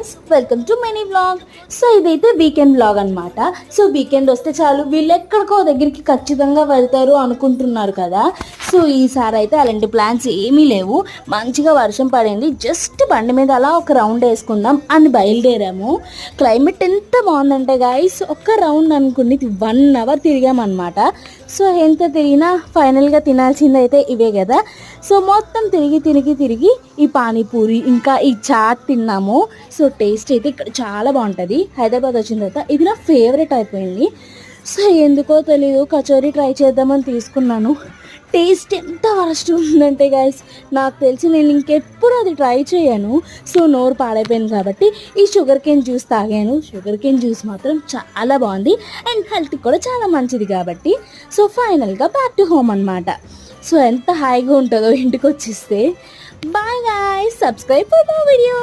Guys, welcome to mini vlog. So ఇదైతే weekend vlog అనమాట. So weekend వస్తే చాలు వీళ్ళు ఎక్కడికో దగ్గరికి ఖచ్చితంగా వెళ్తారు అనుకుంటున్నారు కదా. సో ఈసారి అయితే అలాంటి ప్లాన్స్ ఏమీ లేవు. మంచిగా వర్షం పడింది, జస్ట్ బండి మీద అలా ఒక రౌండ్ వేసుకుందాం అని బయలుదేరాము. క్లైమేట్ ఎంత బాగుందంటే గైస్, ఒక్క రౌండ్ అనుకుని 1 అవర్ తిరిగామన్నమాట. సో ఎంత తిరిగినా ఫైనల్గా తినాల్సింది అయితే ఇవే కదా. సో మొత్తం తిరిగి ఈ పానీపూరి ఇంకా ఈ చాట్ తిన్నాము. సో టేస్ట్ అయితే ఇక్కడ చాలా బాగుంటుంది. హైదరాబాద్ వచ్చిన తర్వాత ఇది నా ఫేవరెట్ అయిపోయింది. సో ఎందుకో తెలియదు కచోరీ ట్రై చేద్దామని తీసుకున్నాను. టేస్ట్ ఎంత వరస్ట్ ఉందంటే గైస్, నాకు తెలిసి నేను ఇంకెప్పుడు అది ట్రై చేయను. సో నోరు పాడైపోయింది కాబట్టి ఈ షుగర్ కేన్ జ్యూస్ తాగాను. షుగర్ కేన్ జ్యూస్ మాత్రం చాలా బాగుంది అండ్ హెల్త్కి కూడా చాలా మంచిది కాబట్టి. సో ఫైనల్గా బ్యాక్ టు హోమ్ అనమాట. సో ఎంత హాయిగా ఉంటుందో ఇంటికి వచ్చేస్తే. Bye guys, subscribe for more video.